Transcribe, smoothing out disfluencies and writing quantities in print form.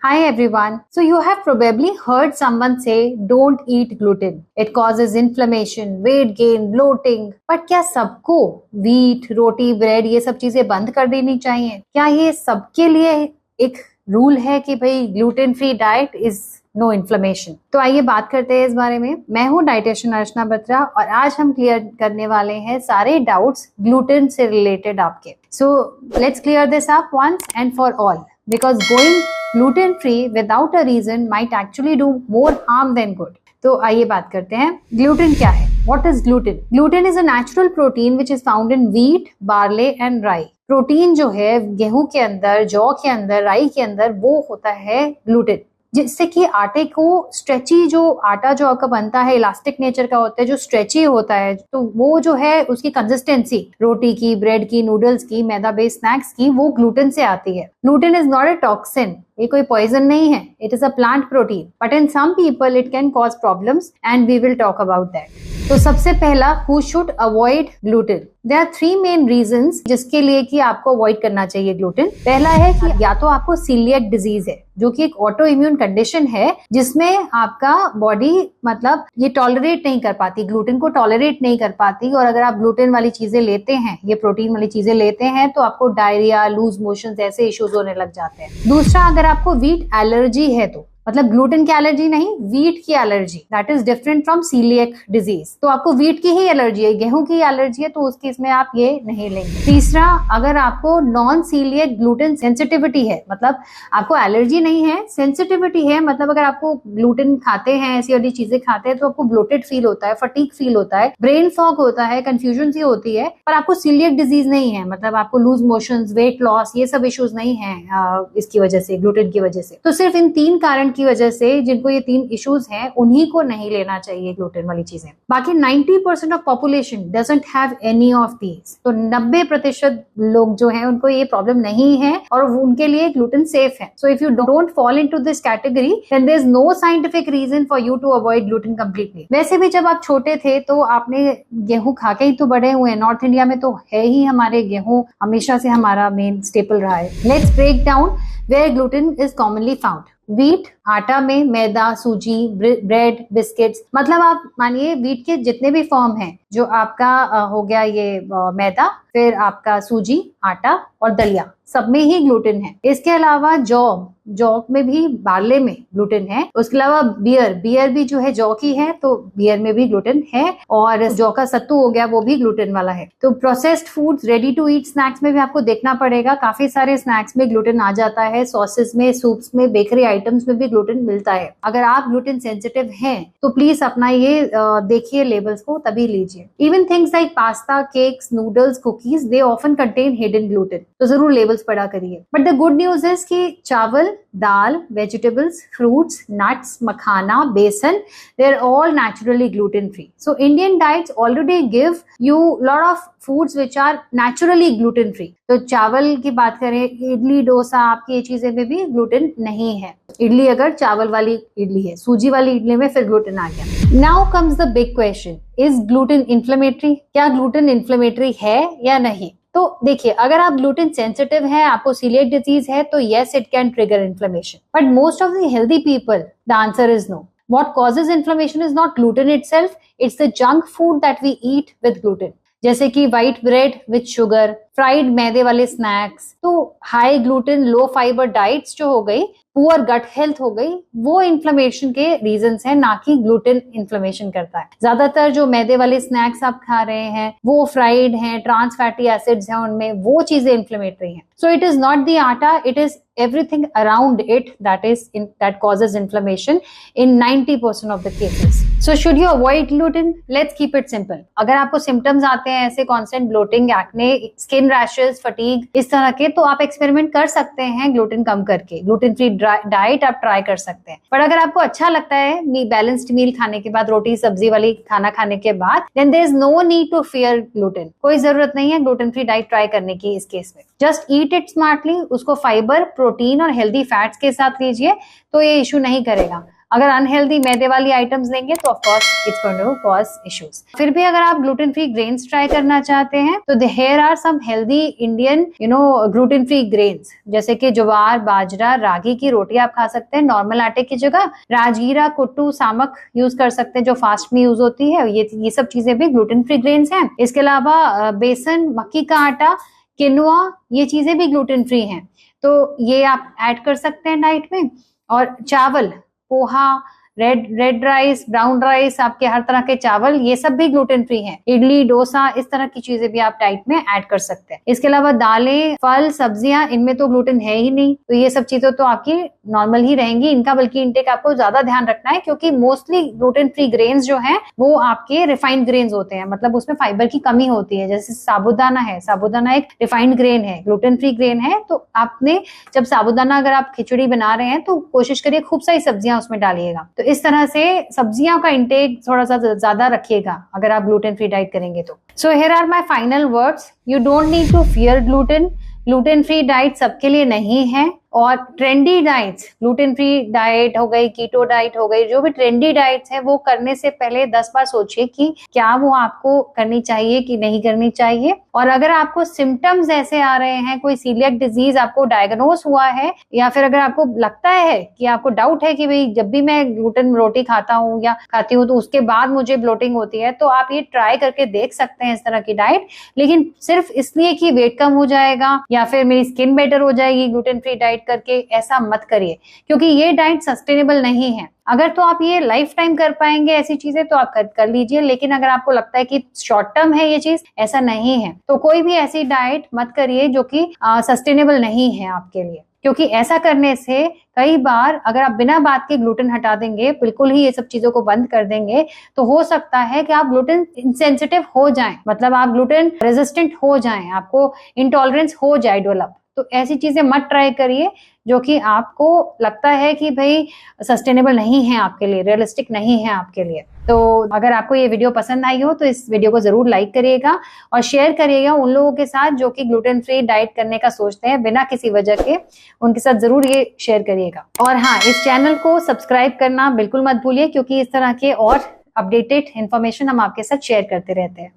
Hi everyone. So you have probably heard someone say don't eat gluten. It causes inflammation, weight gain, bloating. But क्या सबको wheat, रोटी, bread ये सब चीजें बंद कर देनी चाहिए? क्या ये सबके लिए एक रूल है कि भाई gluten free diet is no inflammation? तो आइए बात करते हैं इस बारे में। मैं हूँ डाइटिशियन अर्चना बत्रा और आज हम क्लियर करने वाले हैं सारे डाउट्स ग्लूटेन से रिलेटेड आपके। So let's clear this up once and for all, because going gluten free without a reason might actually do more harm than good. तो आइए बात करते हैं ग्लूटेन क्या है। What is gluten? Gluten is a natural protein which is found in wheat, barley and rye. Protein जो है गेहूं के अंदर, जौ के अंदर, राई के अंदर, वो होता है ग्लूटेन, जिससे कि आटे को स्ट्रेची, जो आटा जो आपका बनता है इलास्टिक नेचर का होता है, जो स्ट्रेची होता है, तो वो जो है उसकी कंसिस्टेंसी रोटी की, ब्रेड की, नूडल्स की, मैदा बेस्ड स्नैक्स की, वो ग्लूटेन से आती है। Gluten is not a toxin, ये कोई पॉइजन नहीं है, it is a plant protein, but in some people it can cause problems and we will talk about that. तो सबसे पहला, who should avoid gluten? There are 3 main reasons जिसके लिए कि आपको अवॉइड करना चाहिए ग्लूटेन। पहला है कि या तो आपको सीलिएक डिजीज है, जो कि एक ऑटो इम्यून कंडीशन है जिसमें आपका बॉडी मतलब ये टॉलरेट नहीं कर पाती, ग्लूटेन को टॉलरेट नहीं कर पाती, और अगर आप ग्लूटेन वाली चीजें लेते हैं, ये प्रोटीन वाली चीजें लेते हैं, तो आपको डायरिया, लूज मोशन ऐसे इश्यूज होने लग जाते हैं। दूसरा, अगर आपको व्हीट एलर्जी है, तो मतलब ग्लूटेन की एलर्जी नहीं, व्हीट की allergy, that is different from celiac disease. तो आपको व्हीट की ही एलर्जी है, गेहूं की एलर्जी है, तो उस केस में आप ये नहीं लेंगे। तीसरा, अगर आपको नॉन सीलिएक ग्लूटेन सेंसिटिविटी है, मतलब आपको एलर्जी नहीं है, सेंसिटिविटी है, मतलब अगर आपको ग्लूटेन खाते हैं, ऐसी वाली चीजें खाते हैं, तो आपको ब्लोटेड फील होता है, फटीग फील होता है, ब्रेन फॉग होता है, कंफ्यूजन सी होती है, पर आपको सीलिएक डिजीज नहीं है, मतलब आपको लूज मोशंस, वेट लॉस, ये सब इश्यूज नहीं है इसकी वजह से, ग्लूटेन की वजह से। तो सिर्फ इन 3 कारण की वजह से जिनको ये 3 इश्यूज हैं, उन्हीं को नहीं लेना चाहिए ग्लूटेन वाली चीजें। बाकी 90% of population doesn't have any of these. तो 90% लोग जो हैं उनको ये प्रॉब्लम नहीं है और उनके लिए ग्लूटेन सेफ है। So if you don't fall into this category, then there is no scientific reason for you to avoid gluten completely. वैसे भी जब आप छोटे थे तो आपने गेहूं खा के ही तो बड़े हुए हैं। नॉर्थ इंडिया में तो है ही हमारे गेहूं, हमेशा से हमारा मेन स्टेपल रहा है। Let's break down where gluten is commonly found. Wheat, आटा में मैदा, सूजी, ब्रेड, बिस्किट्स, मतलब आप मानिए व्हीट के जितने भी फॉर्म हैं, जो आपका हो गया ये मैदा, फिर आपका सूजी, आटा और दलिया, सब में ही ग्लूटेन है। इसके अलावा जौ में भी, बार्ले में ग्लूटेन है। उसके अलावा बियर भी जो है जौ की है, तो बियर में भी ग्लूटेन है, और जौ का सत्तू हो गया, वो भी ग्लूटेन वाला है। तो processed foods, ready to eat snacks में भी आपको देखना पड़ेगा, काफी सारे स्नैक्स में ग्लूटेन आ जाता है, सॉसेस में, सूप्स में, बेकरी आइटम्स में भी ग्लूटेन मिलता है। अगर आप ग्लूटेन सेंसिटिव हैं तो प्लीज अपना ये देखिए लेबल्स को, तभी लीजिए। Even things like pasta, cakes, noodles, cookies, they often contain hidden gluten, तो जरूर लेबल्स पढ़ा करिए। But the good news is कि चावल, दाल, vegetables, fruits, nuts, makhana, besan, they're all naturally gluten free. So Indian diets already give you lot of foods which are naturally gluten free. तो चावल की बात करें, इडली, डोसा, आपकी ये चीजें में भी ग्लूटेन नहीं है। इडली अगर चावल वाली इडली है, सूजी वाली इडली में फिर ग्लूटेन आ गया। Now comes the big question, is gluten inflammatory? क्या ग्लूटेन इन्फ्लेमेटरी है या नहीं? तो देखिए, अगर आप ग्लूटेन सेंसिटिव हैं, आपको सीलिएक डिजीज है, तो yes, it can trigger inflammation, but most of the healthy people, the answer is no. What causes inflammation is not gluten itself, it's the junk food that we eat with gluten. जैसे कि white bread with sugar, fried मैदे वाले snacks, तो high gluten लो fibre diets जो हो गई, poor gut health हो गई, वो इन्फ्लेमेशन के रीजंस है, ना कि ग्लूटेन इन्फ्लेमेशन करता है। ज्यादातर जो मैदे वाले स्नैक्स आप खा रहे हैं वो फ्राइड हैं, ट्रांस फैटी एसिड्स हैं उनमें, वो चीजें इन्फ्लेमेटरी हैं। So it is not the atta, it is everything around it that causes inflammation in 90% of the cases. So should you avoid gluten? Let's keep it simple. अगर आपको symptoms आते हैं ऐसे constant bloating, acne, skin rashes, fatigue, इस तरह के, तो आप experiment कर सकते हैं gluten कम करके, gluten free diet आप try कर सकते हैं। पर अगर आपको अच्छा लगता है balanced meal खाने के बाद, रोटी सब्जी वाली खाना खाने के बाद, then there is no need to fear gluten. कोई जरूरत नहीं है gluten free diet try करने की इस केस में। Just eat it smartly, उसको फाइबर, प्रोटीन और हेल्दी फैट्स के साथ लीजिए, तो ये इशू नहीं करेगा। अगर अनहेल्दी मैदे वाली आइटम्स लेंगे तो of course it's going to cause issues. फिर भी अगर आप ग्लूटेन फ्री ग्रेन्स ट्राई करना चाहते हैं तो here are some healthy Indian gluten free grains, जैसे कि ज्वार, बाजरा, रागी की रोटी आप खा सकते हैं नॉर्मल आटे की जगह। राजगीरा, कुट्टू, सामक यूज कर सकते हैं जो फास्ट में यूज होती है। ये सब चीजें भी ग्लूटेन फ्री ग्रेन्स हैं। इसके अलावा बेसन, मक्की का आटा, किनुआ, ये चीजें भी ग्लूटेन फ्री हैं, तो ये आप ऐड कर सकते हैं डाइट में। और चावल, poha, red rice, brown rice, आपके हर तरह के चावल, ये सब भी ग्लूटेन फ्री हैं। इडली, डोसा, इस तरह की चीजें भी आप डाइट में ऐड कर सकते हैं। इसके अलावा दालें, फल, सब्जियां, इनमें तो ग्लूटेन है ही नहीं, तो ये सब चीजें तो आपकी नॉर्मल ही रहेंगी। इनका बल्कि इंटेक आपको ज्यादा ध्यान रखना है, क्योंकि मोस्टली ग्लूटेन फ्री ग्रेन्स जो हैं वो आपके रिफाइंड ग्रेन्स होते हैं, मतलब उसमें फाइबर की कमी होती है। जैसे साबूदाना है, साबूदाना एक रिफाइंड ग्रेन है, ग्लूटेन फ्री ग्रेन है। तो आपने जब साबूदाना अगर आप खिचड़ी बना रहे हैं तो कोशिश करिए खूब सारी सब्जियां उसमें डालिएगा। तो इस तरह से सब्जियों का इंटेक थोड़ा सा ज्यादा रखिएगा अगर आप ग्लूटेन फ्री डाइट करेंगे तो। So here are my final words, you don't need to fear gluten. Gluten free diet सबके लिए नहीं है, और trendy diets, gluten free diet हो गई, कीटो डाइट हो गई, जो भी ट्रेंडी डाइट्स है वो करने से पहले 10 बार सोचिए कि क्या वो आपको करनी चाहिए कि नहीं करनी चाहिए। और अगर आपको सिम्टम्स ऐसे आ रहे हैं, कोई सीलियक डिजीज आपको डायग्नोस हुआ है, या फिर अगर आपको लगता है कि आपको डाउट है कि भाई जब भी मैं ग्लूटेन रोटी खाता हूँ या खाती हूँ तो उसके बाद मुझे ब्लोटिंग होती है, तो आप ये ट्राई करके देख सकते हैं इस तरह की डाइट। लेकिन सिर्फ इसलिए कि वेट कम हो जाएगा या फिर मेरी स्किन बेटर हो जाएगी ग्लूटेन फ्री डाइट करके, ऐसा मत करिए, क्योंकि ये डाइट सस्टेनेबल नहीं है। अगर तो आप ये लाइफ टाइम कर पाएंगे ऐसी चीजें तो आप कर लीजिए, लेकिन अगर आपको लगता है कि शॉर्ट टर्म है ये चीज, ऐसा नहीं है, तो कोई भी ऐसी डाइट मत करिए जो कि सस्टेनेबल नहीं है आपके लिए। क्योंकि ऐसा करने से कई बार अगर आप बिना बात के ग्लूटेन हटा देंगे, बिल्कुल ही ये सब चीजों को बंद कर देंगे, तो हो सकता है कि आप ग्लूटेन इंसेंसिटिव हो जाएं, मतलब आप ग्लूटेन रेजिस्टेंट हो जाएं, आपको इंटॉलरेंस हो जाए डेवलप। तो ऐसी चीजें मत ट्राई करिए जो कि आपको लगता है कि भाई सस्टेनेबल नहीं है आपके लिए, रियलिस्टिक नहीं है आपके लिए। तो अगर आपको ये वीडियो पसंद आई हो तो इस वीडियो को जरूर लाइक करिएगा और शेयर करिएगा उन लोगों के साथ जो कि ग्लूटेन फ्री डाइट करने का सोचते हैं बिना किसी वजह के, उनके साथ जरूर ये शेयर करिएगा। और हाँ, इस चैनल को सब्सक्राइब करना बिल्कुल मत भूलिए, क्योंकि इस तरह के और अपडेटेड इन्फॉर्मेशन हम आपके साथ शेयर करते रहते हैं।